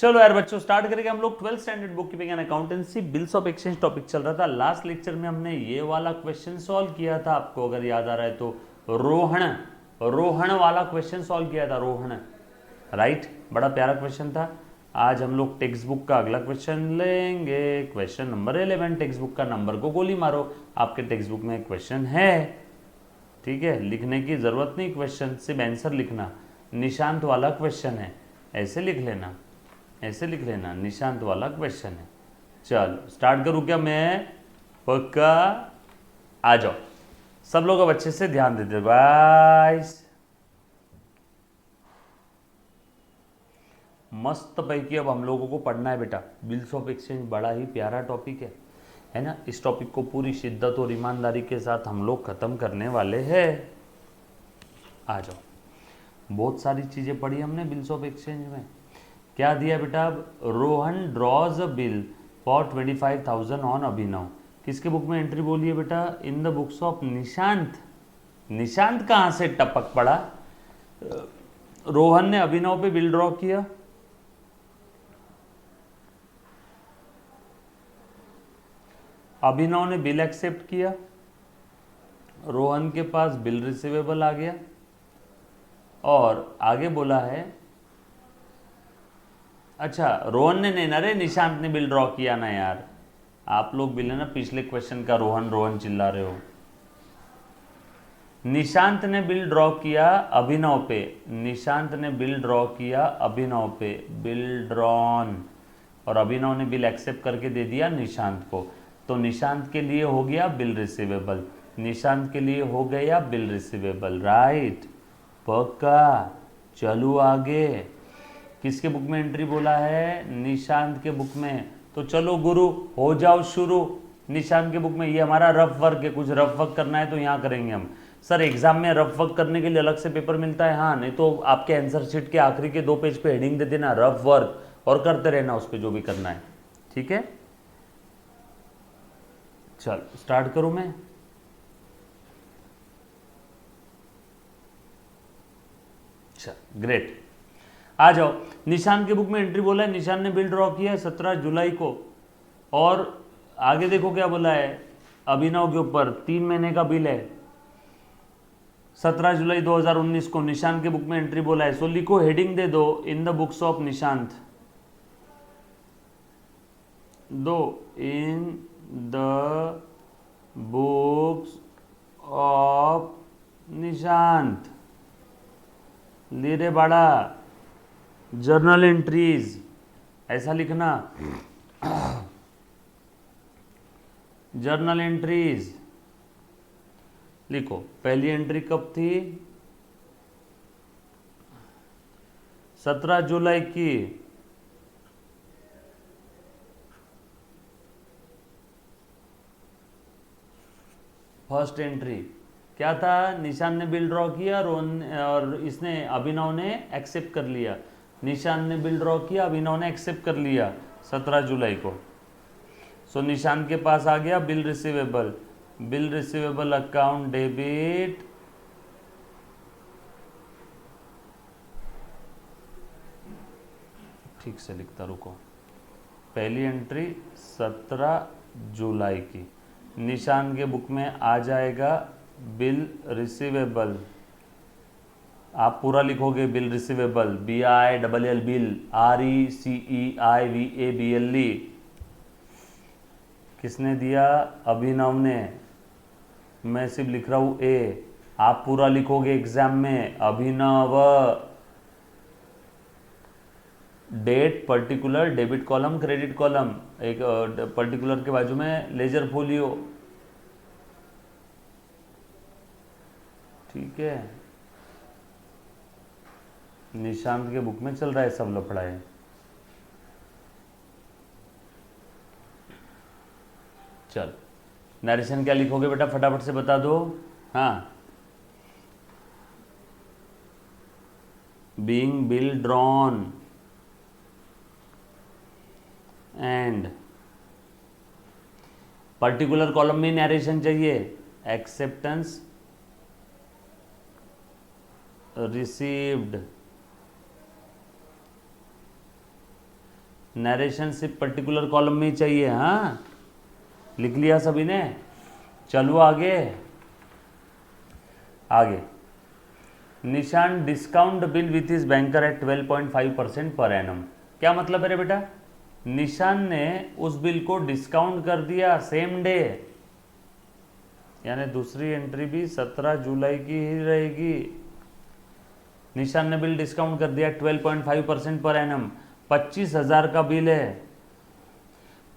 चलो यार बच्चों स्टार्ट करेंगे हम लोग 12th standard book keeping and accountancy bills of exchange topic चल रहा था। लास्ट लेक्चर में हमने ये वाला क्वेश्चन सॉल्व किया था, आपको अगर याद आ रहा है तो रोहन रोहन वाला क्वेश्चन सॉल्व किया था, रोहन, राइट। बड़ा प्यारा क्वेश्चन था। आज हम लोग टेक्स्ट बुक का अगला क्वेश्चन लेंगे, क्वेश्चन नंबर 11। टेक्स्ट बुक का नंबर को गोली मारो, आपके टेक्स्ट बुक में क्वेश्चन है, ठीक है, लिखने की जरूरत नहीं, क्वेश्चन सिर्फ आंसर लिखना। निशांत वाला क्वेश्चन है, ऐसे लिख लेना, ऐसे लिख लेना, निशांत वाला क्वेश्चन है। चलो स्टार्ट करूं क्या मैं? पक्का आ जाओ सब लोग, अब अच्छे से ध्यान देते गाइस। मस्त पैकी अब हम लोगों को पढ़ना है बेटा। बिल्स ऑफ एक्सचेंज बड़ा ही प्यारा टॉपिक है ना। इस टॉपिक को पूरी शिद्दत और ईमानदारी के साथ हम लोग खत्म करने वाले हैं। आ जाओ, बहुत सारी चीजें पढ़ी हमने बिल्स ऑफ एक्सचेंज में। क्या दिया बेटा? Rohan draws a bill for 25,000 on Abhinav. किसके बुक में एंट्री बोली है बेटा? In the books of Nishant. Nishant कहां से टपक पड़ा? रोहन ने अभिनव पे बिल ड्रॉ किया, अभिनव ने बिल एक्सेप्ट किया, रोहन के पास बिल रिसीवेबल आ गया, और आगे बोला है, अच्छा रोहन ने नहीं ना रे, निशांत ने बिल ड्रॉ किया ना यार। आप लोग बिल है ना, पिछले क्वेश्चन का रोहन रोहन चिल्ला रहे हो। निशांत ने बिल ड्रॉ किया अभिनव पे, निशांत ने बिल ड्रॉ किया अभिनव पे, बिल ड्रॉन, और अभिनव ने बिल एक्सेप्ट करके दे दिया निशांत को। तो निशांत के लिए हो गया बिल रिसीवेबल, निशांत के लिए हो गया बिल रिसीवेबल, राइट। पक्का। चलो आगे, किसके बुक में एंट्री बोला है? निशांत के बुक में। तो चलो गुरु हो जाओ शुरू। निशांत के बुक में, ये हमारा रफ वर्क है, कुछ रफ वर्क करना है तो यहाँ करेंगे हम। सर एग्जाम में रफ वर्क करने के लिए अलग से पेपर मिलता है? हाँ, नहीं तो आपके आंसर शीट के आखिरी के 2 पेज पे हेडिंग दे देना रफ वर्क, और करते रहना उस पर जो भी करना है, ठीक है। चल स्टार्ट करूं मैं? चल ग्रेट, आ जाओ। निशान के बुक में एंट्री बोला है, निशान ने बिल ड्रॉ किया है 17 जुलाई को, और आगे देखो क्या बोला है, अभिनव के ऊपर 3 महीने का बिल है, 17 जुलाई 2019 को निशान के बुक में एंट्री बोला है। सो लिखो, हेडिंग दे दो, in the books of Nishant, दो in the books of Nishant, लीरे बाड़ा, जर्नल एंट्रीज, ऐसा लिखना, जर्नल एंट्रीज लिखो। पहली एंट्री कब थी? 17 जुलाई की। फर्स्ट एंट्री क्या था? निशान ने बिल ड्रॉ किया, और इसने अभिनव ने एक्सेप्ट कर लिया। निशान ने बिल ड्रॉ किया, अभिनव ने एक्सेप्ट कर लिया 17 जुलाई को। सो निशान के पास आ गया bill receivable, bill receivable account debit, ठीक से लिखता रुको। पहली एंट्री 17 जुलाई की, निशान के बुक में आ जाएगा बिल रिसीवेबल। आप पूरा लिखोगे bill receivable, BILL bill, RECEIVABLE। किसने दिया? अभिनव ने। मैं सिर्फ लिख रहा हूं ए, आप पूरा लिखोगे एग्जाम में, Abhinav, date, particular, debit column, credit column, एक पर्टिकुलर के बाजू में लेजर फोलियो, ठीक है। निशांत के बुक में चल रहा है सब लफड़ा है। चल नरेशन क्या लिखोगे बेटा, फटाफट से बता दो। हाँ, being bill drawn and, particular column में नरेशन चाहिए, एक्सेप्टेंस रिसीव्ड नरेशन सिर्फ पर्टिकुलर कॉलम में ही चाहिए। हाँ, लिख लिया सभी ने? चलो आगे। आगे, निशान discount bill with his banker at 12.5% पर एनम। क्या मतलब है रे बेटा? निशान ने उस बिल को डिस्काउंट कर दिया सेम डे, यानी दूसरी एंट्री भी 17 जुलाई की ही रहेगी। निशान ने बिल डिस्काउंट कर दिया 12.5% पर एनम। 25,000 का बिल है,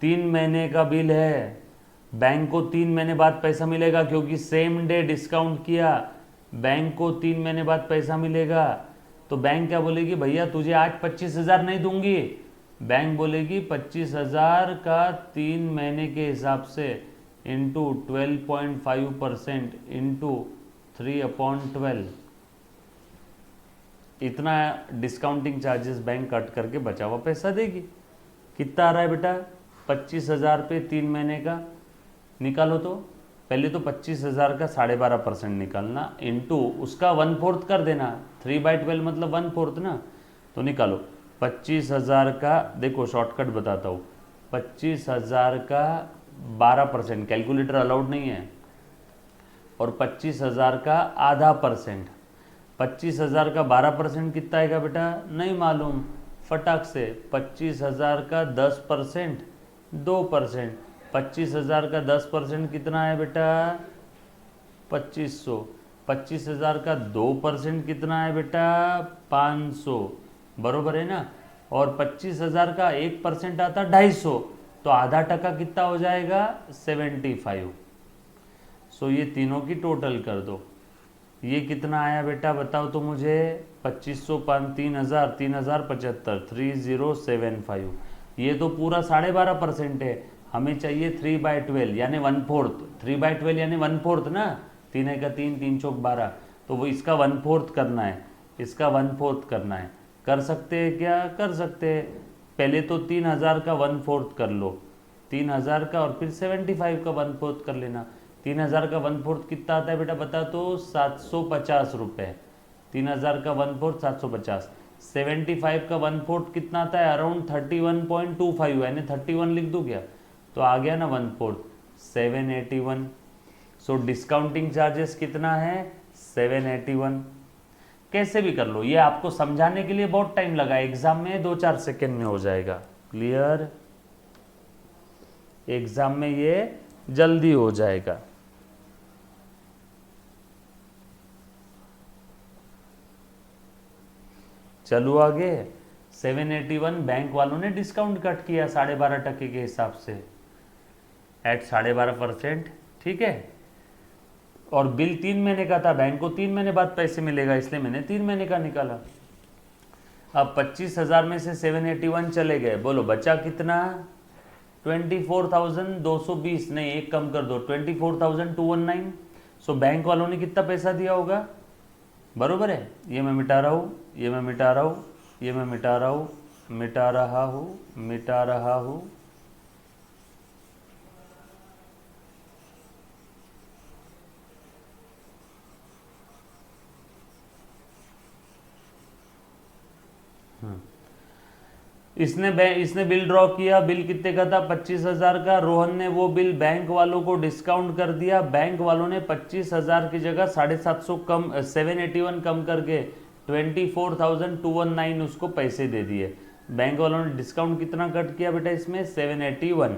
3 महीने का बिल है। बैंक को 3 महीने बाद पैसा मिलेगा, क्योंकि सेम डे डिस्काउंट किया। बैंक को 3 महीने बाद पैसा मिलेगा। तो बैंक क्या बोलेगी? भैया तुझे आज 25,000 नहीं दूंगी। बैंक बोलेगी 25,000 का 3 महीने के हिसाब से इंटू 12.5% इंटू 3/12, इतना डिस्काउंटिंग चार्जेस बैंक कट करके बचा हुआ पैसा देगी। कितना आ रहा है बेटा? 25,000 पे 3 महीने का निकालो। तो पहले तो 25,000 का 12.5% निकालना, इंटू उसका 1/4 कर देना। 3/12 मतलब 1/4 ना। तो निकालो 25,000 का, देखो शॉर्टकट बताता हूँ, 25,000 का 12%, कैलकुलेटर अलाउड नहीं है, और 25,000 का आधा परसेंट। 25,000 का 12% कितना आएगा बेटा? नहीं मालूम, फटाक से 25,000 का 10% 2%। 25,000 का 10% कितना है बेटा? 2500। 25,000 का 2% कितना है बेटा? 500, बरोबर है ना। और 25,000 का 1% आता 250, तो आधा टका कितना हो जाएगा? 75। सो ये तीनों की टोटल कर दो। ये कितना आया बेटा बताओ तो मुझे? 2500 3,000 3,075 3075। ये तो पूरा 12.5% है। हमें चाहिए 3/12 यानी 1/4। 3/12 यानी 1/4 ना। 3 का 3, 3 चौक 12, तो वो इसका 1/4 करना है, इसका 1/4 करना है। कर सकते हैं क्या? कर सकते हैं। पहले तो 3,000 का 1/4 कर लो, 3,000 का, और फिर 75 का 1/4 कर लेना। 3,000 का 1/4 कितना आता है बेटा बता तो? 750 रुपये। 3,000 का 1/4 750। 75 का 1/4 कितना आता है? अराउंड 31.25, यानी 31 लिख दूँ क्या? तो आ गया ना 1/4, 781। सो डिस्काउंटिंग चार्जेस कितना है? 781। कैसे भी कर लो, ये आपको समझाने के लिए बहुत टाइम लगा, एग्जाम में 2-4 सेकेंड में हो जाएगा। क्लियर? एग्जाम में ये जल्दी हो जाएगा। चलो आगे। 781 बैंक वालों ने डिस्काउंट कट किया 12.5% के हिसाब से, एट 12.5%, ठीक है। और बिल 3 महीने का था, बैंक को 3 महीने बाद पैसे मिलेगा, इसलिए मैंने 3 महीने का निकाला। अब 25,000 में से 781 चले गए, बोलो बचा कितना? 24,220, नहीं एक कम कर दो, 24,219। सो बैंक वालों ने कितना पैसा दिया होगा? बरोबर है। ये मैं मिटा रहा हूँ, ये मैं मिटा रहा हूँ, ये मैं मिटा रहा हूँ, मिटा रहा हूँ, मिटा रहा हूँ। इसने बिल ड्रॉ किया। बिल कितने का था? 25,000 का। रोहन ने वो बिल बैंक वालों को डिस्काउंट कर दिया। बैंक वालों ने 25,000 की जगह 750 कम, 781 कम करके 24,219 उसको पैसे दे दिए। बैंक वालों ने डिस्काउंट कितना कट किया बेटा इसमें? 781,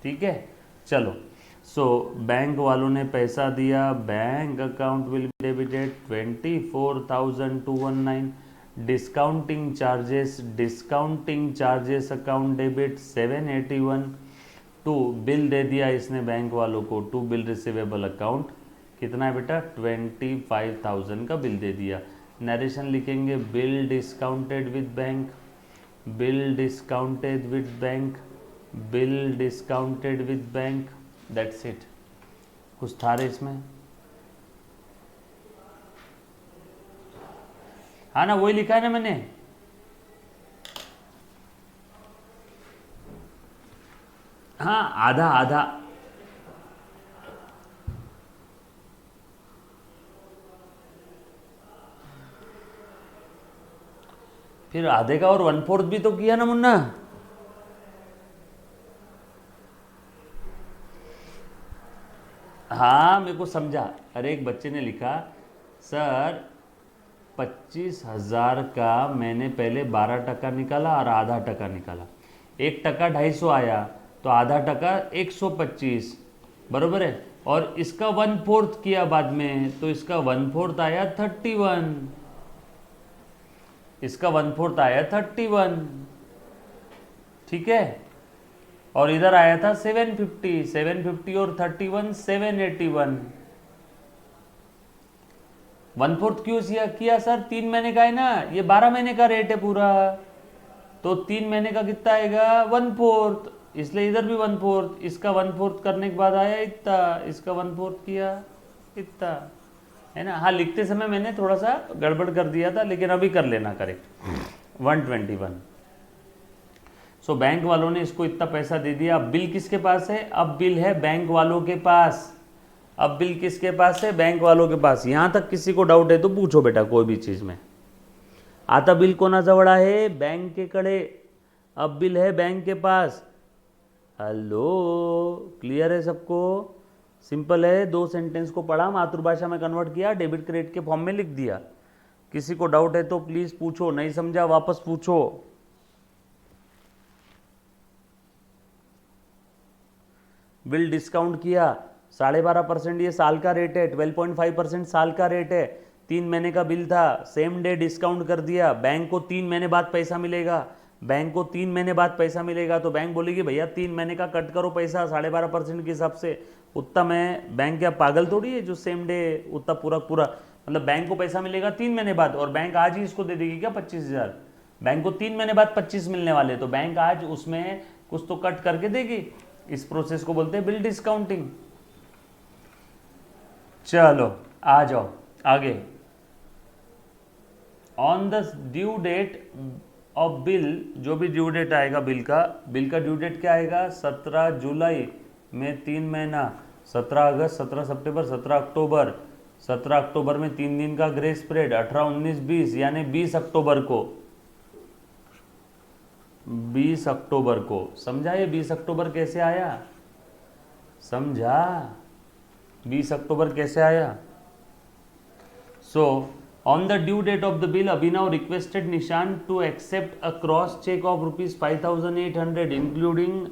ठीक है। चलो, सो बैंक वालों ने पैसा दिया, bank account will be debited 24,219। Discounting charges account debit 781। To bill दे दिया इसने बैंक वालों को, टू बिल रिसीवेबल अकाउंट कितना है बेटा? 25,000 का बिल दे दिया। नरेशन लिखेंगे bill discounted with bank, bill discounted with bank, bill discounted with bank, that's it. कुछ था रे इसमें? हाँ ना, वही लिखा है ना मैंने। हाँ, आधा आधा। फिर आधे का और 1/4 भी तो किया ना मुन्ना। हाँ मेरे को समझा। अरे एक बच्चे ने लिखा सर 25,000 का मैंने पहले 12% निकाला और आधा टका निकाला, 1% 250 आया तो आधा टका 125 बरोबर है, और इसका 1/4 किया बाद में तो इसका 1/4 आया 31, इसका 1/4 आया 31, ठीक है। और इधर आया था 750, 750 और 31 781। 1/4 क्यों किया सर? 3 महीने का है ना, ये 12 महीने का रेट है पूरा, तो 3 महीने का कितना आएगा 1/4, इसलिए इधर भी 1/4, इसका 1/4 करने के बाद आया इतना, इसका 1/4 किया इतना, है ना। हाँ लिखते समय मैंने थोड़ा सा गड़बड़ कर दिया था, लेकिन अभी कर लेना करेक्ट 121। सो बैंक वालों ने इसको इतना पैसा दे दिया। अब बिल किसके पास है? अब बिल है बैंक वालों के पास। अब बिल किसके पास है? बैंक वालों के पास। यहां तक किसी को डाउट है तो पूछो बेटा कोई भी चीज में। आता बिल कोणाजवळ आहे? बैंक के कड़े। अब बिल है बैंक के पास। हेलो क्लियर है सबको? सिंपल है, 2 सेंटेंस को पढ़ा, मातृभाषा में कन्वर्ट किया, डेबिट क्रेडिट के फॉर्म में लिख दिया। किसी को डाउट है तो प्लीज पूछो, नहीं समझा वापस पूछो। बिल डिस्काउंट किया 12.5%, ये साल का रेट है, 12.5% साल का रेट है। 3 महीने का बिल था, सेम डे डिस्काउंट कर दिया। बैंक को 3 महीने बाद पैसा मिलेगा, बैंक को 3 महीने बाद पैसा मिलेगा, तो बैंक बोलेगी भैया 3 महीने का कट करो पैसा 12.5% के हिसाब से। उतना मैं बैंक क्या पागल थोड़ी है जो सेम डे उतना पूरा पूरा, मतलब बैंक को पैसा मिलेगा 3 महीने बाद, और बैंक आज ही इसको दे देगी क्या 25,000? बैंक को 3 महीने बाद 25 मिलने वाले, तो बैंक आज उसमें कुछ तो कट करके देगी। इस प्रोसेस को बोलते हैं बिल डिस्काउंटिंग। चलो आ जाओ आगे। On the due date of bill, जो भी ड्यू डेट आएगा बिल का ड्यू डेट क्या आएगा? 17 जुलाई में 3 महीना, 17 अगस्त, 17 सितंबर, 17 अक्टूबर। 17 अक्टूबर में 3 दिन का ग्रेस पीरियड, 18, 19, 20, यानी 20 अक्टूबर को, 20 अक्टूबर को। समझा ये 20 अक्टूबर कैसे आया? समझा 20 अक्टूबर कैसे आया? So on the due date of the bill, Abhinav requested Nishan to accept a cross cheque of ₹5,800 including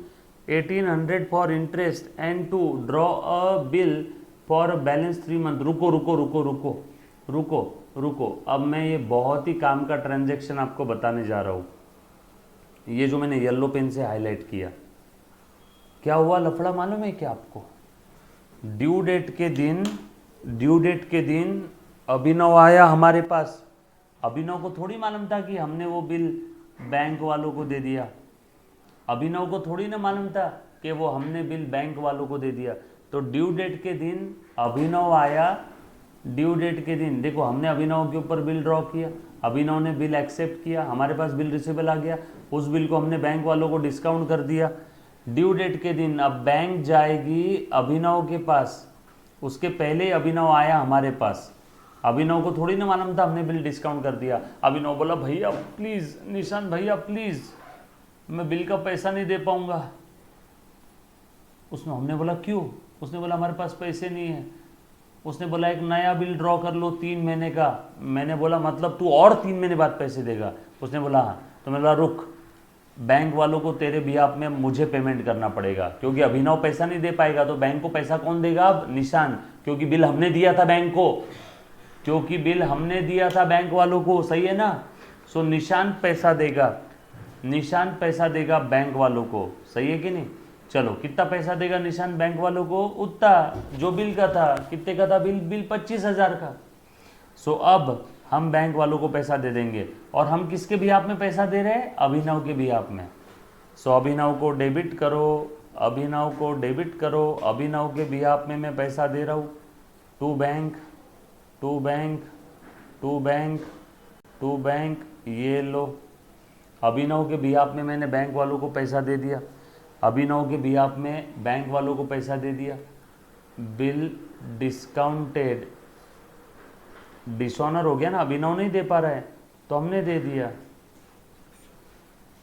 1,800 for interest and to draw a bill for balance 3 month. रुको रुको रुको रुको रुको रुको, अब मैं ये बहुत ही काम का ट्रांजैक्शन आपको बताने जा रहा हूँ। ये जो मैंने येलो पेन से हाईलाइट किया, क्या हुआ लफड़ा मालूम है क्या आपको? ड्यू डेट के दिन अभिनव आया हमारे पास। अभिनव को थोड़ी मालूम था कि हमने वो बिल बैंक वालों को दे दिया। अभिनव को थोड़ी ना मालूम था कि वो हमने बिल बैंक वालों को दे दिया। तो ड्यू डेट के दिन अभिनव आया। ड्यू डेट के दिन देखो हमने अभिनव के ऊपर बिल ड्रॉ किया, अभिनव ने बिल एक्सेप्ट किया, हमारे पास बिल रिसीवेबल आ गया, उस बिल को हमने बैंक वालों को डिस्काउंट कर दिया। ड्यू डेट के दिन अब बैंक जाएगी अभिनव के पास, उसके पहले अभिनव आया हमारे पास। अभिनव को थोड़ी ना मालूम था हमने बिल डिस्काउंट कर दिया। अभिनव बोला भैया प्लीज, निशान भैया प्लीज, मैं बिल का पैसा नहीं दे पाऊंगा। उसने हमने बोला क्यों? उसने बोला हमारे पास पैसे नहीं है। उसने बोला एक नया बिल ड्रॉ कर लो 3 महीने का। मैंने बोला मतलब तू और 3 महीने बाद पैसे देगा? उसने बोला हाँ। तो मैंने बोला रुक, बैंक वालों को तेरे बिहाफ में मुझे पेमेंट करना पड़ेगा, क्योंकि अभिनव पैसा नहीं दे पाएगा तो बैंक को पैसा कौन देगा? अब निशान, क्योंकि बिल हमने दिया था बैंक को, क्योंकि बिल हमने दिया था बैंक वालों को, सही है ना। सो निशान पैसा देगा, निशान पैसा देगा बैंक वालों को, सही है कि नहीं। चलो कितना पैसा देगा निशान बैंक वालों को? उतना जो बिल का था। कितने का था बिल 25,000 का। सो अब हम बैंक वालों को पैसा दे देंगे, और हम किसके बिहाफ में पैसा दे रहे हैं? अभिनव के बिहाफ में। सो अभिनव को डेबिट करो, अभिनव को डेबिट करो, अभिनव के बिहाफ में मैं पैसा दे रहा हूँ to bank, to bank, to bank, to bank. ये लो, अभिनव के बिहाफ में मैंने बैंक वालों को पैसा दे दिया, अभिनव के बिहाफ में बैंक वालों को पैसा दे दिया। बिल डिस्काउंटेड, डिसऑनर हो गया ना, अभिनव नहीं दे पा रहा है तो हमने दे दिया,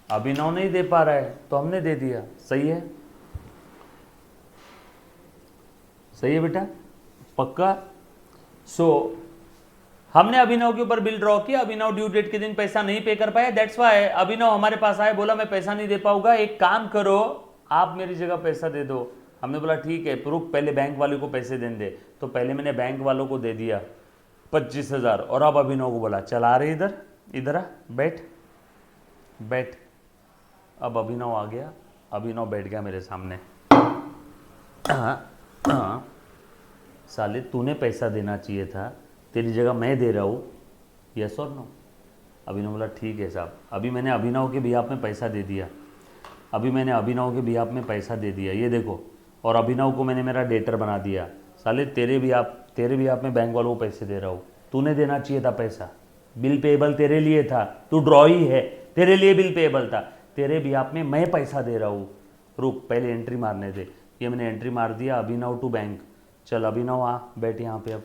अभिनव नहीं दे पा रहा है तो हमने दे दिया, सही है। सही है बेटा, पक्का। सो हमने अभिनव के ऊपर बिल ड्रॉ किया, अभिनव ड्यू डेट के दिन पैसा नहीं पे कर पाया, दैट्स व्हाई अभिनव हमारे पास आया, बोला मैं पैसा नहीं दे पाऊंगा, एक काम करो आप मेरी जगह पैसा दे दो। हमने बोला ठीक है, रुक पहले बैंक वाले को पैसे देने दे। तो पहले मैंने बैंक वालों को दे दिया 25,000 और अब अभिनव को बोला चल आ रहे इधर, इधर आ, बैठ बैठ। अब अभिनव आ गया, अभिनव बैठ गया मेरे सामने। हाँ साले तूने पैसा देना चाहिए था, तेरी जगह मैं दे रहा हूँ, यस और नो। अभिनव बोला ठीक है साहब, अभी मैंने अभिनव के बिहाफ में पैसा दे दिया, अभी मैंने अभिनव के बिहाफ में पैसा दे दिया, ये देखो, और अभिनव को मैंने मेरा डेटर बना दिया। साले तेरे बिहाफ में बैंक वालों को पैसे दे रहा हूँ, तूने देना चाहिए था पैसा, बिल पेएबल तेरे लिए था, तू ड्रॉ ही है, तेरे लिए बिल पेएबल था, तेरे बिहाफ में मैं पैसा दे रहा हूँ। रुक पहले एंट्री मारने दे, ये मैंने एंट्री मार दिया, अभिनव टू बैंक। चल अभिनव आ बैठ यहाँ पे अब।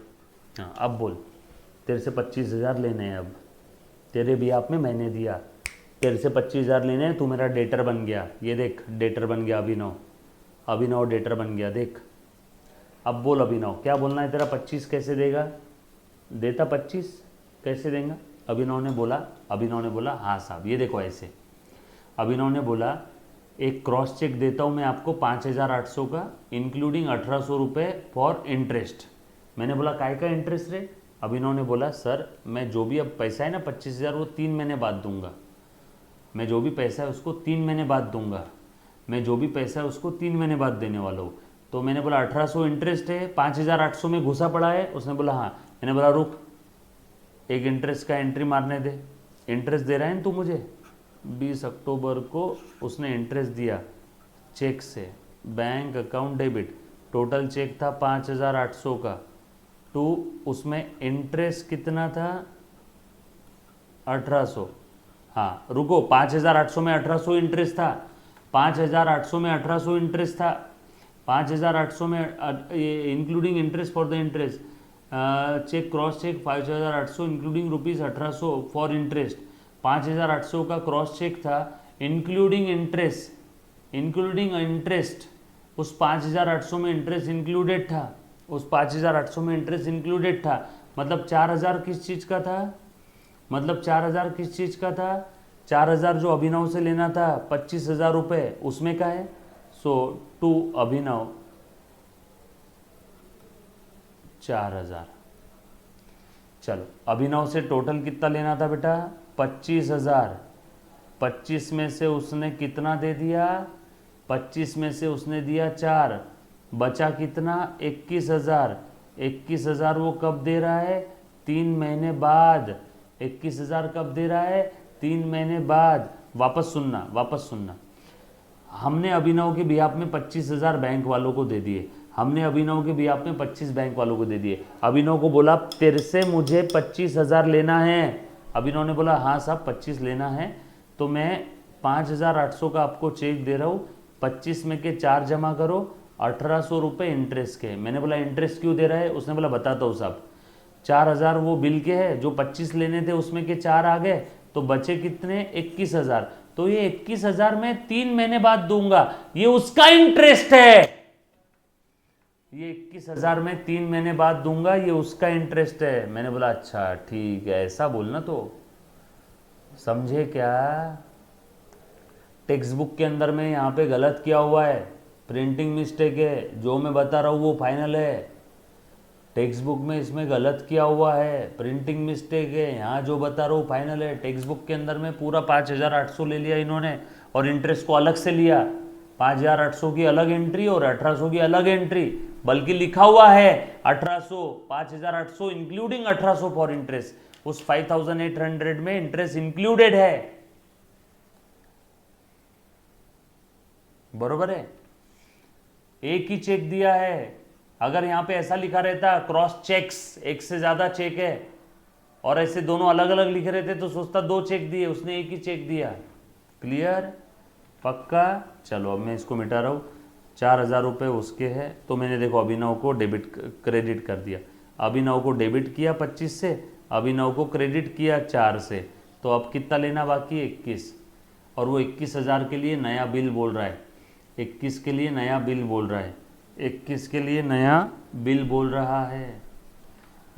हाँ अब बोल, तेरे से 25,000 लेने हैं, अब तेरे बिहाफ में मैंने दिया, तेरे से 25,000 लेने हैं, तू मेरा डेटर बन गया, ये देख डेटर बन गया अभिनव, अभिनव डेटर बन गया देख। अब बोल अभिनव क्या बोलना है तेरा, 25 कैसे देगा, देता 25 कैसे देगा। अभिनव ने बोला हाँ साहब ये देखो ऐसे। अभिनव ने बोला एक क्रॉस चेक देता हूँ मैं आपको 5,800 का, इंक्लूडिंग 1,800 रुपये फॉर इंटरेस्ट। मैंने बोला काय का इंटरेस्ट रे। अभिनव ने बोला सर मैं जो भी अब पैसा है ना 25,000 वो 3 महीने बाद दूंगा, मैं जो भी पैसा है उसको 3 महीने बाद दूंगा, मैं जो भी पैसा है उसको 3 महीने बाद देने वाला हूँ। तो मैंने बोला 1,800 इंटरेस्ट है, 5,800 में घुसा पड़ा है। उसने बोला हाँ। मैंने बोला रुक एक इंटरेस्ट का एंट्री मारने दे, इंटरेस्ट दे रहा है ना तू मुझे। 20 अक्टूबर को उसने इंटरेस्ट दिया चेक से, bank account debit, total cheque था 5,800 का, टू उसमें इंटरेस्ट कितना था 1,800। हाँ रुको 5,800 में 1,800 इंटरेस्ट था, 5,800 में 1,800 इंटरेस्ट था, 5,800 में including interest for the interest, cheque cross cheque 5,800 including rupees 1,800 for interest. 5,800 का क्रॉस चेक था इंक्लूडिंग इंटरेस्ट, उस 5,800 में इंटरेस्ट इंक्लूडेड था, उस 5,800 में इंटरेस्ट इंक्लूडेड था। मतलब 4,000 किस चीज़ का था, मतलब 4,000 किस चीज़ का था, 4,000 जो अभिनव से लेना था 25,000 रुपये उसमें का है। सो टू अभिनव 4,000। चलो अभिनव से टोटल कितना लेना था बेटा 25,000, 25 में से उसने कितना दे दिया, 25 में से उसने दिया 4, बचा कितना 21,000। 21,000 वो कब दे रहा है 3 महीने बाद, 21,000 कब दे रहा है 3 महीने बाद। वापस सुनना, हमने अभिनव के बिहाफ में 25,000 बैंक वालों को दे दिए, हमने अभिनव के बिहाफ में 25 बैंक वालों को दे दिए। अभिनव को बोला तेरे से मुझे 25,000 लेना है। अभिनव ने बोला हाँ साहब 25 लेना है, तो मैं 5,800 का आपको चेक दे रहा हूँ, 25 में के 4 जमा करो, 1,800 रुपये इंटरेस्ट के। मैंने बोला इंटरेस्ट क्यों दे रहा है, उसने बोला बताता हूँ साहब, 4,000 वो बिल के है, जो 25 लेने थे उसमें के 4 आ गए, तो बचे कितने 21,000, तो ये 21,000 में 3 महीने बाद दूंगा, ये उसका इंटरेस्ट है, ये 21,000 में 3 महीने बाद दूंगा, ये उसका इंटरेस्ट है। मैंने बोला अच्छा ठीक है, ऐसा बोलना, तो समझे क्या, टेक्स्ट बुक के अंदर में यहाँ पे गलत किया हुआ है, प्रिंटिंग मिस्टेक है, जो मैं बता रहा हूँ वो फाइनल है, टेक्स्ट बुक में इसमें गलत किया हुआ है, प्रिंटिंग मिस्टेक है, यहाँ जो बता रहा हूँ फाइनल है। टेक्स्ट बुक के अंदर में पूरा 5,800 ले लिया इन्होंने और इंटरेस्ट को अलग से लिया, 5,800 की अलग एंट्री और 1,800 की अलग एंट्री, बल्कि लिखा हुआ है 1,800, 5,800 इंक्लूडिंग 1,800 फॉर इंटरेस्ट, उस 5,800 में इंटरेस्ट इंक्लूडेड है, बरोबर है। एक ही चेक दिया है, अगर यहां पे ऐसा लिखा रहता क्रॉस चेक्स, एक से ज्यादा चेक है, और ऐसे दोनों अलग अलग लिखे रहते तो सोचता 2 चेक दिए, उसने एक ही चेक दिया। क्लियर, पक्का। चलो अब मैं इसको मिटा रहा हूं, 4,000 रुपये उसके हैं, तो मैंने देखो अभिनव को क्रेडिट कर दिया, अभिनव को डेबिट किया 25 से, अभिनव को क्रेडिट किया 4 से, तो अब कितना लेना बाकी 21, और वो 21,000 के लिए नया बिल बोल रहा है, 21 के लिए नया बिल बोल रहा है, 21 के लिए नया बिल बोल रहा है,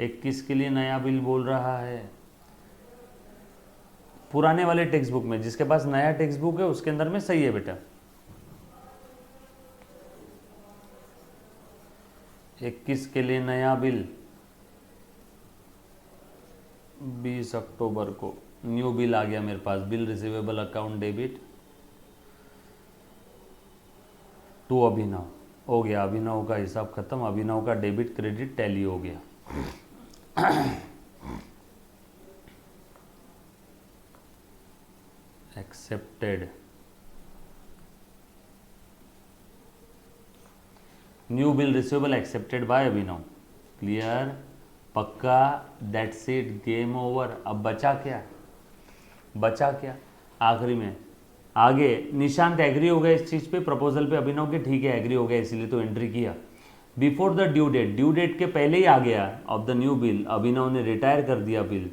21 के लिए नया बिल बोल रहा है। पुराने वाले टेक्स्ट बुक में, जिसके पास नया टेक्स्ट बुक है उसके अंदर में सही है बेटा। 21 के लिए नया बिल 20 अक्टूबर को न्यू बिल आ गया मेरे पास, bill receivable account debit to Abhinav, हो गया। अभिनव का हिसाब खत्म, अभिनव का डेबिट क्रेडिट टैली हो गया। Accepted, new bill receivable accepted by Abhinav, clear, पक्का, दैट्स इट, गेम ओवर। अब बचा क्या, बचा क्या आखिरी में, आगे निशांत एग्री हो गया इस चीज पे, प्रपोजल पे अभिनव के, ठीक है एग्री हो गया इसीलिए तो एंट्री किया। Before the due date, due date के पहले ही आ गया of the new bill, Abhinav ने रिटायर कर दिया bill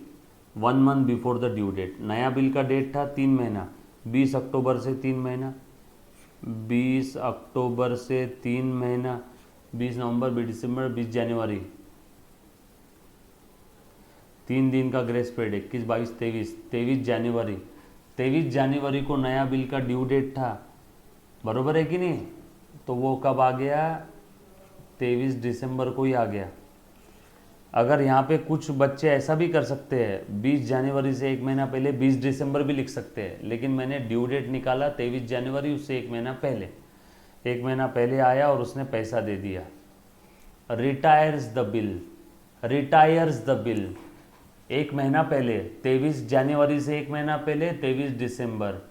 1 month before the due date. नया बिल का डेट था 3 महीना, 20 अक्टूबर से 3 महीना, 20 अक्टूबर से 3 महीना, 20 नवंबर, 20 दिसंबर, 20 जनवरी, 3 दिन का ग्रेस पीरियड, 21, 22, 23, 23 जनवरी, 23 जनवरी को नया बिल का ड्यू डेट था, बरोबर है कि नहीं? तो वो कब आ गया, 23 दिसंबर को ही आ गया। अगर यहाँ पे कुछ बच्चे ऐसा भी कर सकते हैं, 20 जनवरी से 1 महीना पहले 20 दिसंबर भी लिख सकते हैं, लेकिन मैंने ड्यू डेट निकाला 23 जनवरी, उससे 1 महीना पहले, 1 महीना पहले आया और उसने पैसा दे दिया। Retires the bill, retires the bill, 1 महीना पहले, 23 जनवरी से 1 महीना पहले 23 दिसंबर,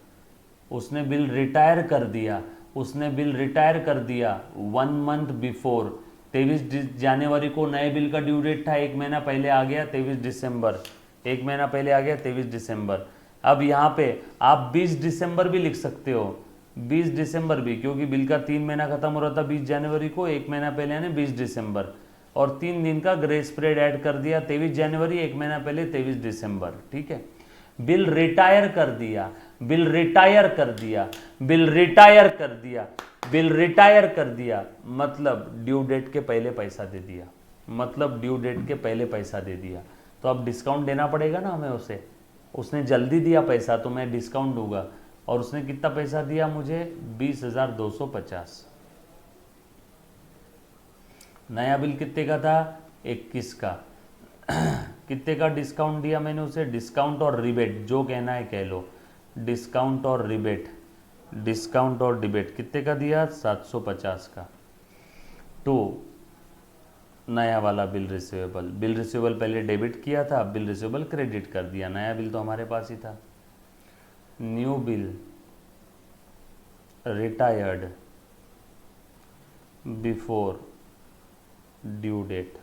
उसने बिल रिटायर कर दिया, उसने बिल रिटायर कर दिया 1 मंथ बिफोर। 23 जनवरी को नए बिल का ड्यू डेट था, 1 महीना पहले आ गया 23 दिसंबर, 1 महीना पहले आ गया 23 दिसंबर। अब यहाँ पे आप 20 दिसंबर भी लिख सकते हो, 20 दिसंबर भी, क्योंकि बिल का 3 महीना खत्म हो रहा था 20 जनवरी को, 1 महीना पहले यानी 20 दिसंबर, और 3 दिन का ग्रेस पीरियड ऐड कर दिया, 23 जनवरी, 1 महीना पहले 23 दिसंबर, ठीक है। बिल रिटायर कर दिया, बिल रिटायर कर दिया, बिल रिटायर कर दिया, बिल रिटायर कर दिया, मतलब ड्यू डेट के पहले पैसा दे दिया, मतलब ड्यू डेट के पहले पैसा दे दिया। तो अब डिस्काउंट देना पड़ेगा ना हमें उसे, उसने जल्दी दिया पैसा तो मैं डिस्काउंट दूंगा, और उसने कितना पैसा दिया मुझे, 20,250। नया बिल कितने का था, 21 का, कितने का डिस्काउंट दिया मैंने उसे, डिस्काउंट और रिबेट जो कहना है कह लो, डिस्काउंट और रिबेट, डिस्काउंट और रिबेट कितने का दिया, 750 का। तो नया वाला बिल रिसीवेबल, बिल रिसीवेबल पहले डेबिट किया था, बिल रिसीवेबल क्रेडिट कर दिया, नया बिल तो हमारे पास ही था। New bill retired before due date,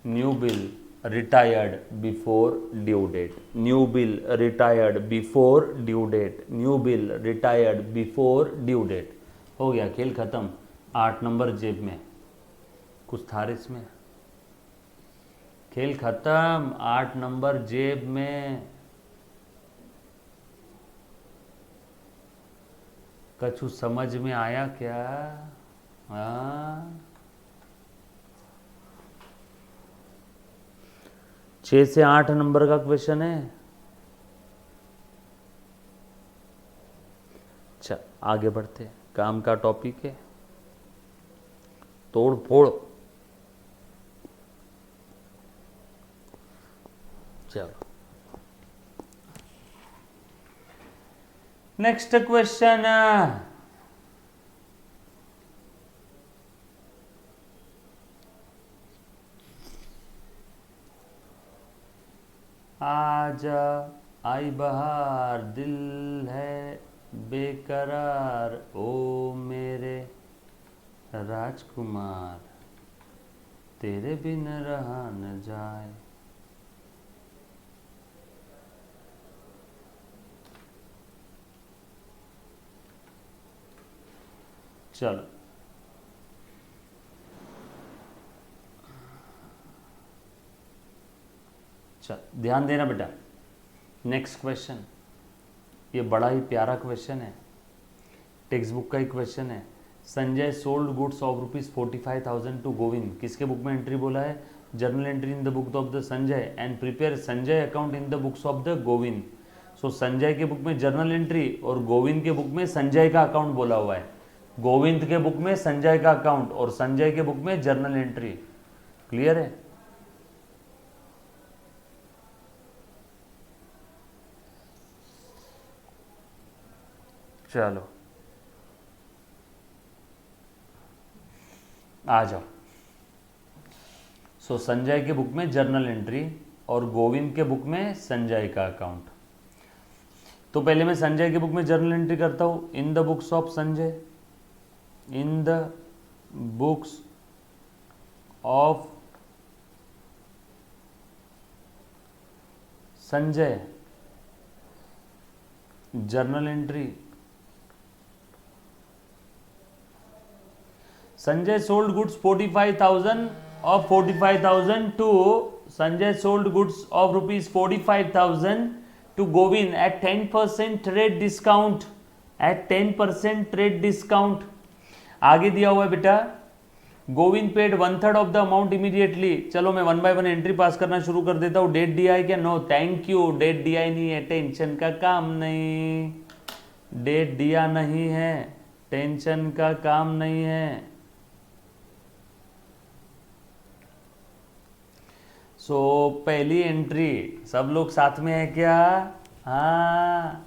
new bill retired before due date, new bill retired before due date, new bill retired before due date. हो गया, खेल खत्म। 8 नंबर जेब में, कुछ था इसमें, खेल खत्म, 8 नंबर जेब में। कछु समझ में आया क्या? हाँ, 6 से 8 नंबर का क्वेश्चन है। अच्छा आगे बढ़ते, काम का टॉपिक है तोड़ फोड़। चलो नेक्स्ट क्वेश्चन, आजा आई बहार, दिल है बेकरार, ओ मेरे राजकुमार, तेरे बिन रहा न जाए। चलो चल ध्यान देना बेटा, नेक्स्ट क्वेश्चन, ये बड़ा ही प्यारा क्वेश्चन है, टेक्स्ट बुक का ही क्वेश्चन है, Sanjay sold goods of ₹45,000 to Govind, किसके बुक में एंट्री बोला है? Journal entry in the book of the Sanjay and prepare Sanjay account in the books of the Govind. So Sanjay के बुक में जर्नल एंट्री और गोविंद के बुक में संजय का अकाउंट बोला हुआ है। गोविंद के बुक में संजय का अकाउंट और संजय के बुक में जर्नल एंट्री। क्लियर है? चलो आ जाओ। सो संजय के बुक में जर्नल एंट्री और गोविंद के बुक में संजय का अकाउंट। तो पहले मैं संजय के बुक में जर्नल एंट्री करता हूं, इन the books of Sanjay, in the books of Sanjay journal entry. Sanjay sold goods 45,000 of 45,000 to Sanjay sold goods of ₹45,000 to Govind at 10% trade discount, at 10% trade discount। आगे दिया हुआ है बेटा, Govind paid 1/3 of the amount immediately. चलो मैं 1 by 1 entry पास करना शुरू कर देता हूँ। डेट दिया है क्या? नो थैंक यू, डेट दिया ही नहीं है, टेंशन का काम नहीं। डेट दिया नहीं है, टेंशन का काम नहीं है। सो पहली एंट्री सब लोग साथ में है क्या? हाँ,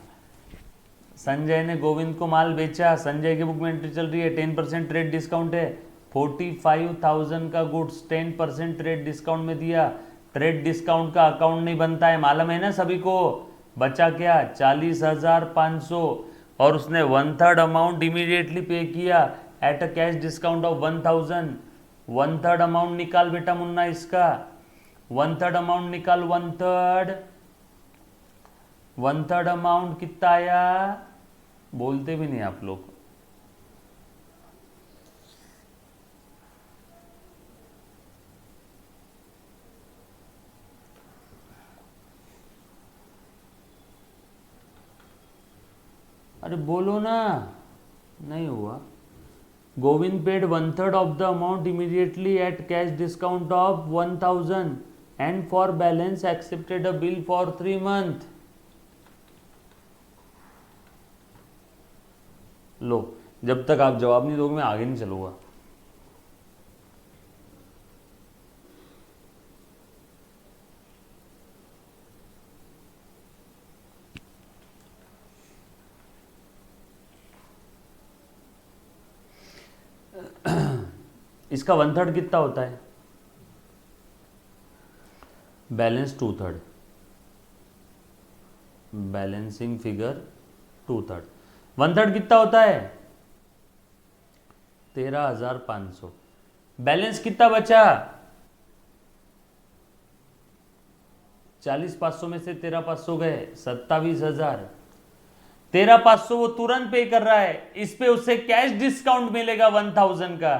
संजय ने गोविंद को माल बेचा। संजय की बुक में एंट्री चल रही है, 10% ट्रेड डिस्काउंट है। 45,000 का गुड्स 10% ट्रेड डिस्काउंट में दिया। ट्रेड डिस्काउंट का अकाउंट नहीं बनता है, मालूम है ना सभी को। बचा क्या? 40,500 और उसने 1/3 अमाउंट इमीडिएटली पे किया at a cash discount of 1,000। 1/3 amount निकाल बेटा मुन्ना इसका। 1/3 अमाउंट निकाल। 1/3 अमाउंट कितना आया? बोलते भी नहीं आप लोग। अरे बोलो ना, नहीं हुआ। Govind paid 1/3 of the amount immediately eight cash discount of 1,000 and for balance accepted a bill for 3 months। लो, जब तक आप जवाब नहीं दोगे मैं आगे नहीं चलूंगा। इसका 1/3 कितना होता है? Balance 2/3, balancing figure 2/3। 1/3 कितना होता है? 13,500। बैलेंस कितना बचा? 40,500 में से 13,500 गए, 27,000। 13,500 वो तुरंत पे कर रहा है, इस पे उससे कैश डिस्काउंट मिलेगा 1,000 का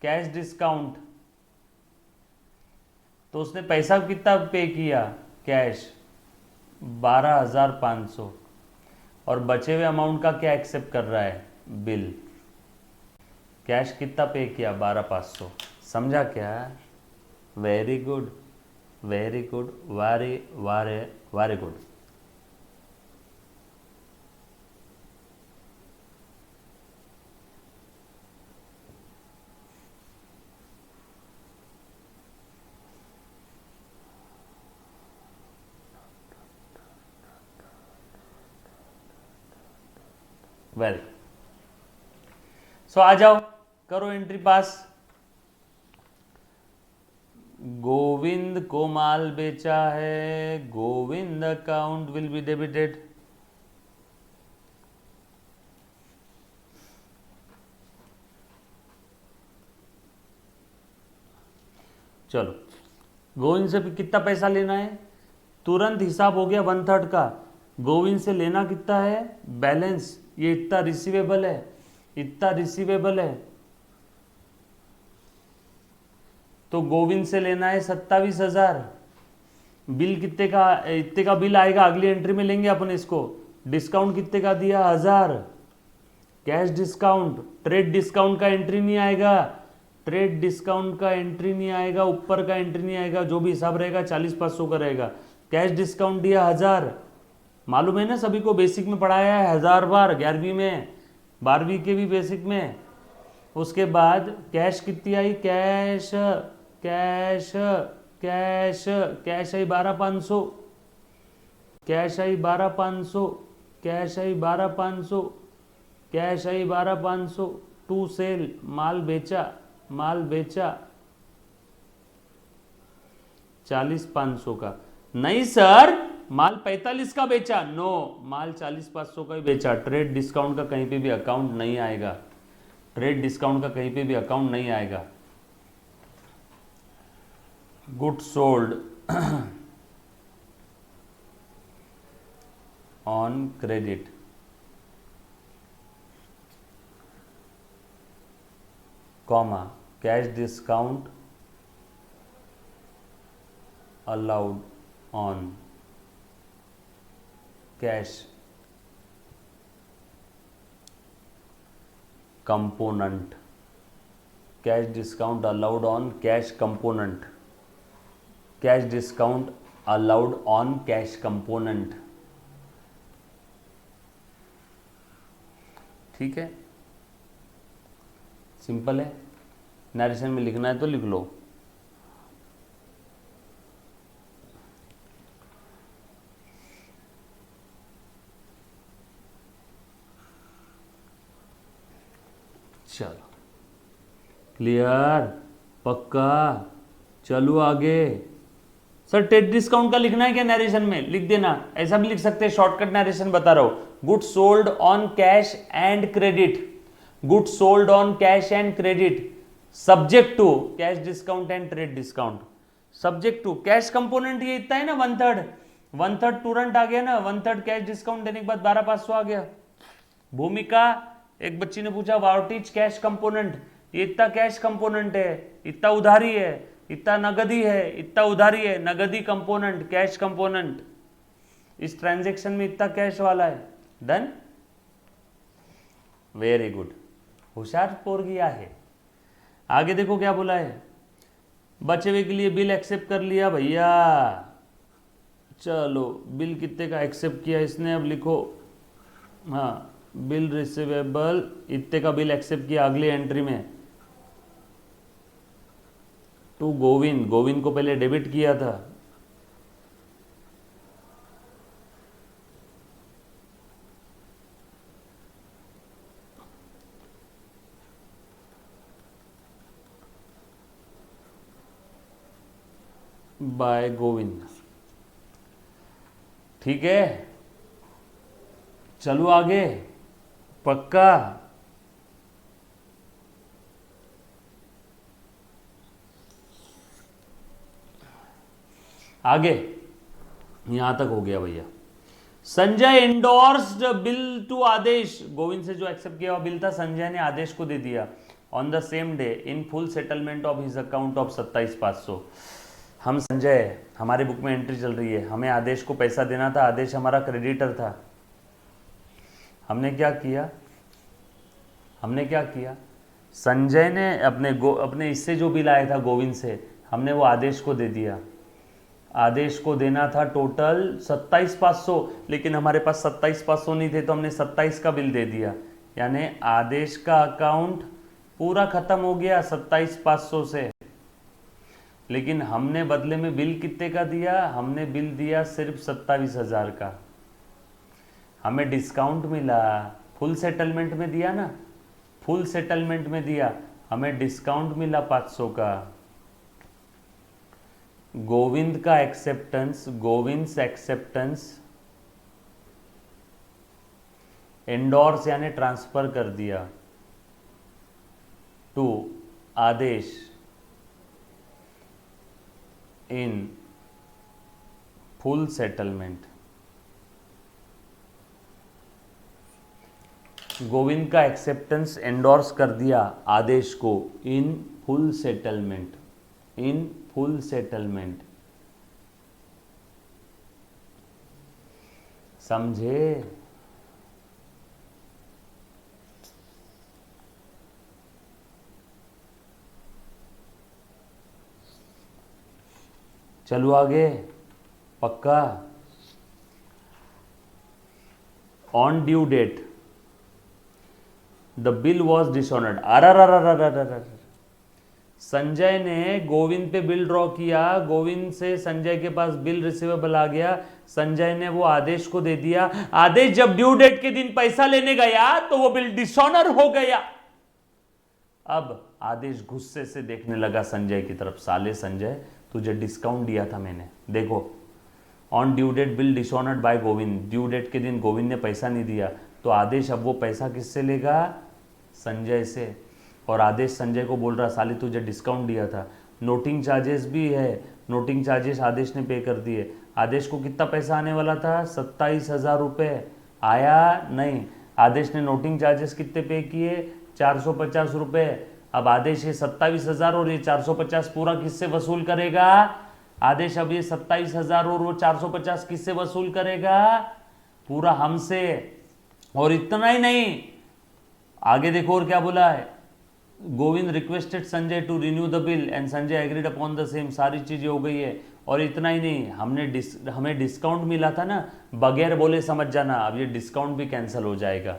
कैश डिस्काउंट। तो उसने पैसा कितना पे किया? कैश 12,500 और बचे हुए अमाउंट का क्या एक्सेप्ट कर रहा है? बिल। कैश कितना पे किया? 12,500। समझा क्या? Very good, very good, very very very good. Well, so आ जाओ, करो एंट्री पास। गोविंद को माल बेचा है, Govind account will be debited. चलो, गोविंद से कितना पैसा लेना है? तुरंत हिसाब हो गया 1/3 का। गोविंद से लेना कितना है? बैलेंस। ये इतना रिसीवेबल है, इतना रिसीवेबल है, तो गोविंद से लेना है 27,000। बिल कितने का? इतने का बिल आएगा, अगली एंट्री में लेंगे अपन इसको। डिस्काउंट कितने का दिया? 1,000। कैश डिस्काउंट, ट्रेड डिस्काउंट का एंट्री नहीं आएगा, ट्रेड डिस्काउंट का एंट्री नहीं आएगा, ऊपर का एंट्री नहीं आएगा, जो भी हिसाब रहेगा 40-500 का रहेगा। कैश डिस्काउंट दिया 1000, मालूम है ना सभी को, बेसिक में पढ़ाया है 1000 बार, 11वीं में, 12वीं के भी बेसिक में। उसके बाद कैश कितनी आई, कैश कैश कैश कैश आई 12500, कैश आई 12500, कैश आई 12500, कैश आई 12500, टू सेल, माल बेचा, माल बेचा 40-500 का। नहीं सर माल 45 का बेचा, नो, माल 40-500 का ही बेचा। ट्रेड डिस्काउंट का कहीं पे भी अकाउंट नहीं आएगा, ट्रेड डिस्काउंट का कहीं पे भी अकाउंट नहीं आएगा। Good sold on credit, comma, cash discount allowed on cash component, cash discount allowed on cash component, cash discount allowed on cash component। ठीक है, सिंपल है, नरेशन में लिखना है तो लिख लो। चलो क्लियर, पक्का, चलो आगे। सर ट्रेड डिस्काउंट का लिखना है क्या नरेशन में, लिख देना, ऐसा भी लिख सकते हैं, शॉर्टकट नरेशन बता रहा हूं। Goods sold on cash and credit, goods sold on cash and credit subject to cash discount and trade discount, subject to cash component ये इतना है ना, 1/3 तुरंत आ गया ना, 1/3 कैश डिस्काउंट देने के बाद 12500 आ गया। भूमिका, एक बच्ची ने पूछा व्हाट इज कैश कंपोनेंट, ये इतना कैश कंपोनेंट है, इतना उधारी है, इतना नगदी है, इतना उधारी है, नगदी कंपोनेंट, कैश कंपोनेंट, इस ट्रांजैक्शन में इतना कैश वाला है। डन, वेरी गुड, होशियार पोरगिया है। आगे देखो क्या बोला है, बचे हुए के लिए बिल एक्सेप्ट कर लिया भैया, चलो बिल कितने का एक्सेप्ट किया इसने, अब लिखो, हाँ बिल रिसीवेबल इतने का बिल एक्सेप्ट किया अगली एंट्री में, टू गोविंद, गोविंद को पहले डेबिट किया था, बाय गोविंद। ठीक है, चलो आगे, पक्का। आगे यहां तक हो गया भैया। संजय एंडोर्स्ड बिल टू आदेश, गोविंद से जो एक्सेप्ट किया हुआ बिल था संजय ने आदेश को दे दिया on the same day in full settlement of his account of 27,500। हम संजय, हमारे बुक में एंट्री चल रही है, हमें आदेश को पैसा देना था, आदेश हमारा क्रेडिटर था। हमने क्या किया, हमने क्या किया, संजय ने अपने इससे जो बिल आया था गोविंद से, हमने वो आदेश को दे दिया। आदेश को देना था टोटल 27,500, लेकिन हमारे पास 27,500 नहीं थे, तो हमने 27 का बिल दे दिया, यानी आदेश का अकाउंट पूरा खत्म हो गया 27,500 से। लेकिन हमने बदले में बिल कितने का दिया, हमने बिल दिया सिर्फ 27,000 का। हमें डिस्काउंट मिला, फुल सेटलमेंट में दिया ना, फुल सेटलमेंट में दिया, हमें डिस्काउंट मिला 500 का। गोविंद का एक्सेप्टेंस, गोविंद्स एक्सेप्टेंस एंडोर्स यानी ट्रांसफर कर दिया to Aadesh in full settlement. Govind का एक्सेप्टेंस एंडोर्स कर दिया आदेश को in full settlement, in full settlement, समझे? चलो आगे, पक्का। On due date the bill was dishonoured. अरे संजय ने गोविंद पे बिल ड्रॉ किया, गोविंद से संजय के पास बिल रिसीवेबल आ गया, संजय ने वो आदेश को दे दिया, आदेश जब ड्यू डेट के दिन पैसा लेने गया तो वो बिल डिसऑनर हो गया। अब आदेश गुस्से से देखने लगा संजय की तरफ, साले संजय तुझे डिस्काउंट दिया था मैंने, देखो on due date bill dishonoured by Govind, due date के दिन गोविंद ने पैसा नहीं दिया, तो आदेश अब वो पैसा किससे लेगा, संजय से। और आदेश संजय को बोल रहा साले तुझे डिस्काउंट दिया था, नोटिंग चार्जेस भी है, नोटिंग चार्जेस आदेश ने पे कर दिए। आदेश को कितना पैसा आने वाला था, 27,000 रुपये, आया नहीं। आदेश ने नोटिंग चार्जेस कितने पे किए, 450 रुपये। अब आदेश ये 27,000 और ये 450 पूरा किससे वसूल करेगा, आदेश अब ये 27,000 और वो 450 किससे वसूल करेगा, पूरा हमसे। और इतना ही नहीं, आगे देखो और क्या बोला है, Govind requested Sanjay to renew the bill and Sanjay agreed upon the same, सारी चीजें हो गई है। और इतना ही नहीं, हमें डिस्काउंट मिला था ना, बगैर बोले समझ जाना, अब ये डिस्काउंट भी कैंसिल हो जाएगा,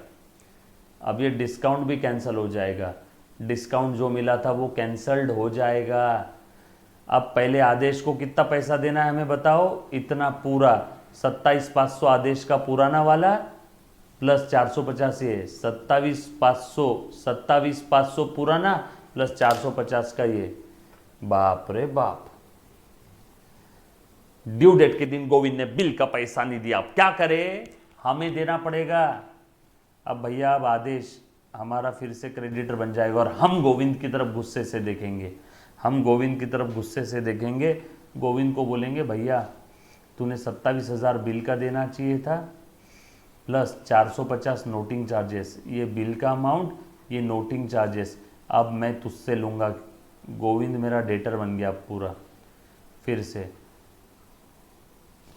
अब ये डिस्काउंट भी कैंसिल हो जाएगा, डिस्काउंट जो मिला था वो कैंसल्ड हो जाएगा। अब पहले आदेश को कितना पैसा देना है हमें बताओ, इतना पूरा 27,500 आदेश का पुराना वाला प्लस 450 ये 27,500 पुराना प्लस 450 का ये, बाप रे बाप। ड्यू डेट के दिन गोविंद ने बिल का पैसा नहीं दिया, अब क्या करे, हमें देना पड़ेगा। अब भैया अब आदेश हमारा फिर से क्रेडिटर बन जाएगा और हम गोविंद की तरफ गुस्से से देखेंगे, हम गोविंद की तरफ गुस्से से देखेंगे, गोविंद को बोलेंगे भैया तूने 27,000 बिल का देना चाहिए था प्लस 450 नोटिंग चार्जेस, ये बिल का अमाउंट, ये नोटिंग चार्जेस, अब मैं तुझसे लूँगा। गोविंद मेरा डेटर बन गया पूरा फिर से,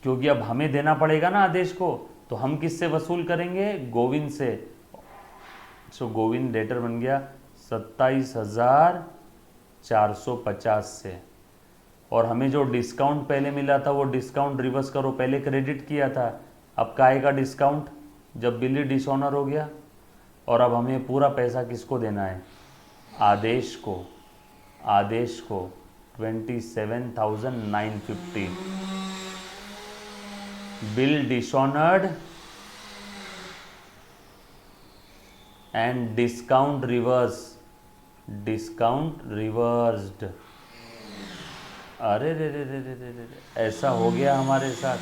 क्योंकि अब हमें देना पड़ेगा ना आदेश को, तो हम किससे वसूल करेंगे, गोविंद से। सो गोविंद डेटर बन गया 27,450 से। और हमें जो डिस्काउंट पहले मिला था वो डिस्काउंट रिवर्स करो, पहले क्रेडिट किया था, अब का आएगा डिस्काउंट जब बिल डिसऑनर हो गया। और अब हमें पूरा पैसा किसको देना है, आदेश को, आदेश को 27,950 bill dishonoured and discount reverse, discount reversed. अरे रे रे रे रे रे रे, ऐसा हो गया हमारे साथ।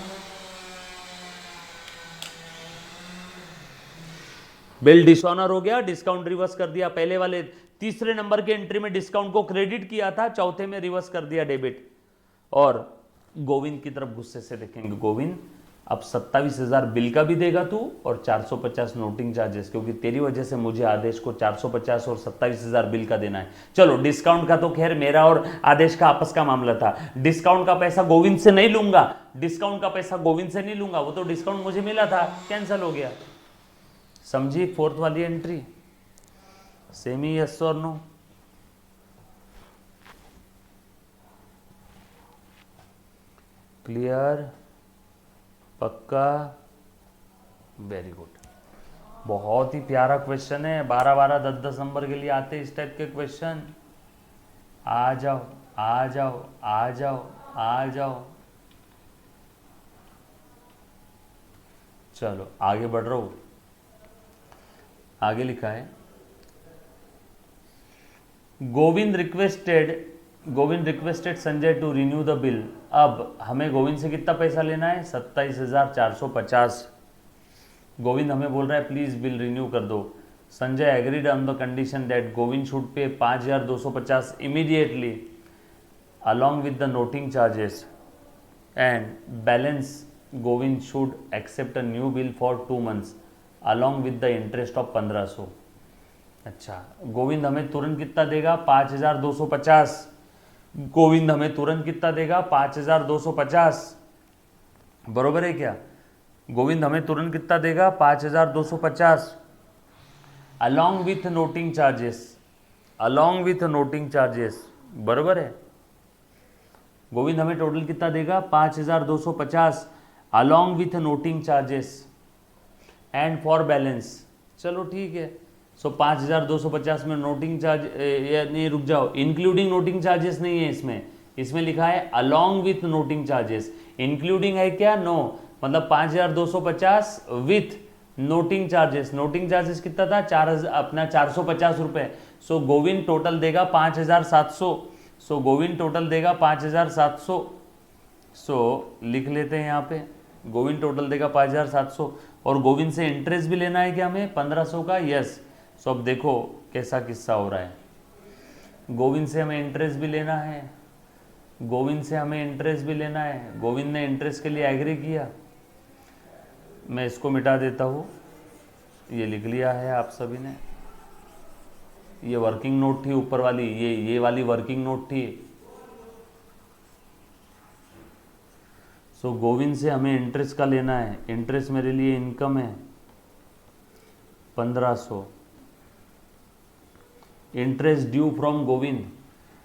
बिल डिसऑनर हो गया, डिस्काउंट रिवर्स कर दिया, पहले वाले तीसरे नंबर के एंट्री में डिस्काउंट को क्रेडिट किया था, चौथे में रिवर्स कर दिया डेबिट। और गोविंद की तरफ गुस्से से देखेंगे, गोविंद अब 27,000 बिल का भी देगा तू और 450 नोटिंग चार्जेस, क्योंकि तेरी वजह से मुझे आदेश को 450 और 27,000 बिल का देना है। चलो डिस्काउंट का तो खैर मेरा और आदेश का आपस का मामला था, डिस्काउंट का पैसा गोविंद से नहीं लूंगा, डिस्काउंट का पैसा गोविंद से नहीं लूंगा, वो तो डिस्काउंट मुझे मिला था, कैंसिल हो गया। समझी फोर्थ वाली एंट्री, सेमी यस और नो। क्लियर, पक्का, वेरी गुड। बहुत ही प्यारा क्वेश्चन है, 12-12 10-10 नंबर के लिए आते इस टाइप के क्वेश्चन। आ जाओ आ जाओ आ जाओ आ जाओ। चलो आगे बढ़ रहा हूं, आगे लिखा है Govind requested Sanjay to renew the bill. अब हमें गोविंद से कितना पैसा लेना है, 27,450। गोविंद हमें बोल रहा है प्लीज बिल रिन्यू कर दो। Sanjay agreed on the condition that Govind should pay 5,250 immediately along with the noting charges and balance Govind should accept a new bill for 2 months along with the interest of 1,500। अच्छा, गोविंद हमें तुरंत कितना देगा, 5,250। गोविंद हमें तुरंत कितना देगा, 5,250, बरोबर है क्या। गोविंद हमें तुरंत कितना देगा, 5,250 along with noting charges, along with noting charges, बरोबर है। गोविंद हमें टोटल कितना देगा 5250 along with noting charges and for balance. चलो ठीक है, सो 5250 में नोटिंग चार्ज नहीं, रुक जाओ, इंक्लूडिंग नोटिंग चार्जेस नहीं है इसमें, इसमें लिखा है along with noting charges. Including है क्या? नो, मतलब 5250 with noting charges. Noting charges कितना था? 450 रुपए। सो गोविंद टोटल देगा 5700। सो गोविंद टोटल देगा 5700। सो लिख लेते हैं यहाँ पे, गोविंद टोटल देगा 5700। और गोविंद से इंटरेस्ट भी लेना है क्या हमें 1500 का? यस। सो अब देखो कैसा किस्सा हो रहा है। गोविंद से हमें इंटरेस्ट भी लेना है, गोविंद से हमें इंटरेस्ट भी लेना है। गोविंद ने इंटरेस्ट के लिए एग्री किया। मैं इसको मिटा देता हूँ, ये लिख लिया है आप सभी ने। ये वर्किंग नोट थी ऊपर वाली, ये वाली वर्किंग नोट थी। सो गोविंद से हमें इंटरेस्ट का लेना है। इंटरेस्ट मेरे लिए इनकम है 1500। Interest due from Govind.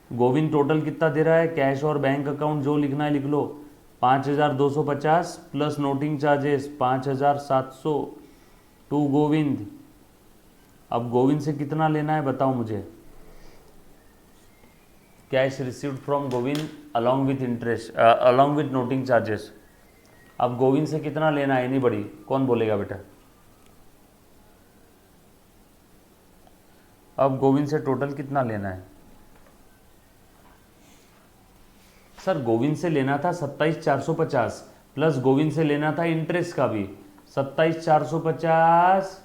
Govind total कितना दे रहा है? कैश और बैंक अकाउंट जो लिखना है लिख लो, 5250 plus noting charges 5700 to Govind. अब गोविंद से कितना लेना है बताओ मुझे? Cash received from Govind along with interest, along with noting charges. अब गोविंद से कितना लेना है? एनीबॉडी, कौन बोलेगा बेटा? अब गोविंद से टोटल कितना लेना है? सर गोविंद से लेना था 27450 प्लस गोविंद से लेना था इंटरेस्ट का भी 27450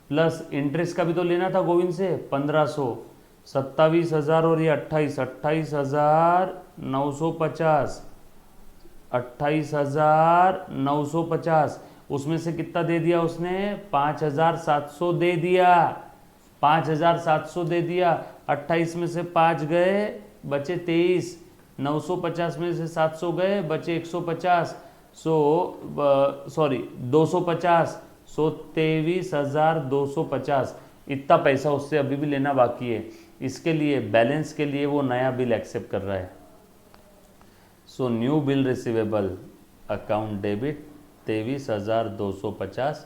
प्लस इंटरेस्ट का भी तो लेना था गोविंद से 1500। 27,000 और ये 28,950 28,950 उसमें से कितना दे दिया उसने? 5,700 दे दिया, 5,700 दे दिया। 28 में से 5 गए बचे 23, 950 में से 700 गए बचे 150, सॉरी 250, 23,250। इतना पैसा उससे अभी भी लेना बाकी है। इसके लिए बैलेंस के लिए वो नया बिल एक्सेप्ट कर रहा है। So new bill receivable account debit 23,250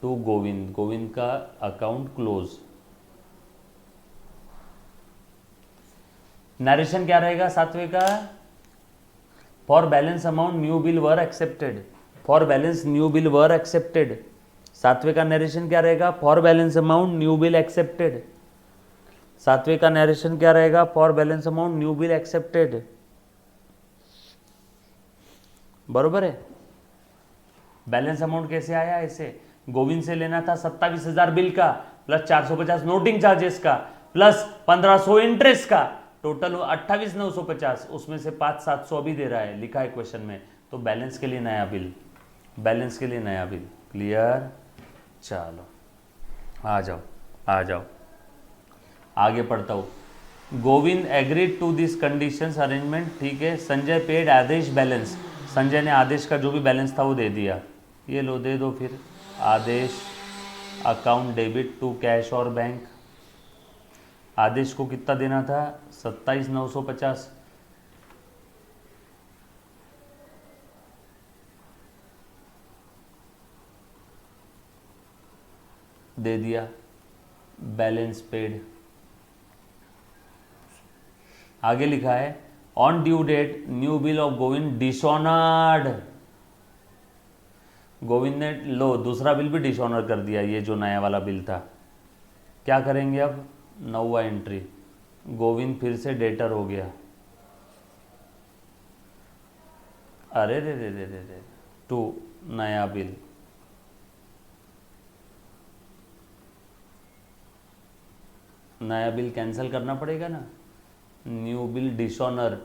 to Govind. Govind का अकाउंट क्लोज। नरेशन क्या रहेगा सातवें का? For balance amount new bill were accepted. For balance new bill were accepted. सातवें का नरेशन क्या रहेगा? For balance amount new bill accepted. सातवें का नरेशन क्या रहेगा? For balance amount new bill accepted. बरोबर है। बैलेंस अमाउंट कैसे आया? ऐसे गोविंद से लेना था 27,000 बिल का प्लस 450 नोटिंग चार्जेस का प्लस 1500 इंटरेस्ट का, टोटल 28,950। उसमें से 5,700 अभी दे रहा है, लिखा है क्वेश्चन में। तो बैलेंस के लिए नया बिल, बैलेंस के लिए नया बिल। क्लियर? चलो आ जाओ, आ जाओ, आगे पढ़ता हूँ। Govind agreed to this conditions arrangement. ठीक है। Sanjay paid Aadesh balance. संजय ने आदेश का जो भी बैलेंस था वो दे दिया। ये लो दे दो फिर। Aadesh account debit to cash और बैंक। आदेश को कितना देना था? 27,950। दे दिया। Balance paid. आगे लिखा है on due date new bill of Govind dishonoured. Govind ने लो दूसरा बिल भी डिसऑनर कर दिया, ये जो नया वाला बिल था। क्या करेंगे अब? नौवा एंट्री, गोविंद फिर से डेटर हो गया। अरे रे रे रे रे रे, टू नया बिल। नया बिल कैंसिल करना पड़ेगा ना, न्यू बिल डिसऑनर,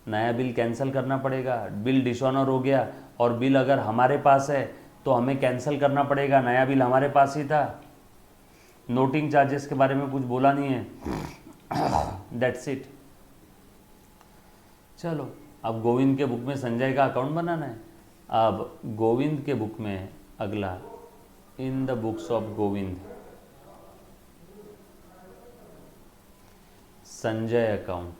नया बिल कैंसिल करना पड़ेगा। बिल डिसऑनर हो गया और बिल अगर हमारे पास है तो हमें कैंसिल करना पड़ेगा, नया बिल हमारे पास ही था। नोटिंग चार्जेस के बारे में कुछ बोला नहीं है। That's it. चलो अब गोविंद के बुक में संजय का अकाउंट बनाना है। अब गोविंद के बुक में अगला, इन the books of Govind Sanjay account.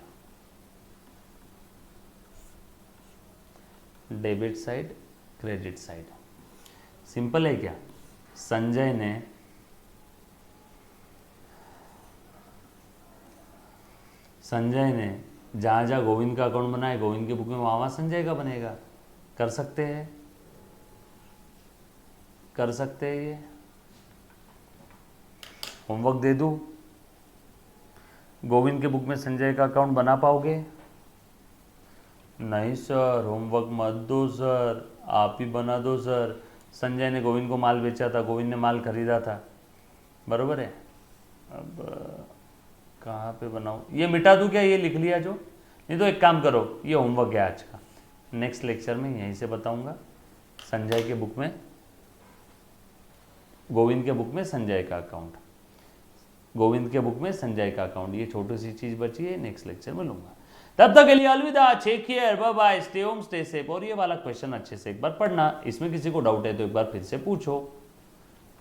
Debit side, credit side. Simple है क्या? संजय ने जहाँ जहाँ गोविंद का अकाउंट बनाया, गोविंद की बुक में वहाँ संजय का बनेगा। कर सकते हैं ये। होमवर्क दे दूँ? गोविंद के बुक में संजय का अकाउंट बना पाओगे? नहीं सर, होमवर्क मत दो सर, आप ही बना दो सर। संजय ने गोविंद को माल बेचा था, गोविंद ने माल खरीदा था, बरोबर है। अब कहाँ पे बनाऊँ? ये मिटा दूँ क्या? ये लिख लिया जो? नहीं तो एक काम करो, ये होमवर्क है आज का, नेक्स्ट लेक्चर में यहीं से बताऊँगा। संजय के बुक में, गोविंद के बुक में संजय का अकाउंट, गोविंद के बुक में संजय का अकाउंट, ये छोटी सी चीज़ बची है, नेक्स्ट लेक्चर में लूँगा। तब तक के लिए अलविदा, take care, bye bye, stay home, stay safe. और ये वाला क्वेश्चन अच्छे से एक बार पढ़ना, इसमें किसी को डाउट है तो एक बार फिर से पूछो।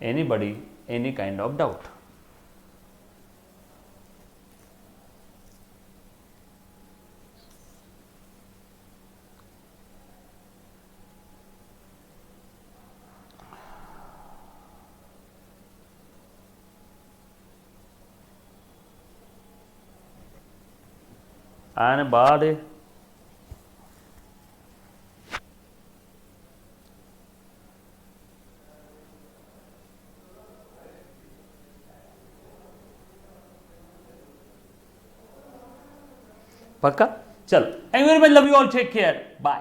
Anybody, any kind of doubt. आने बाद पक्का? चलो, thank you very much, love you all, take care, bye.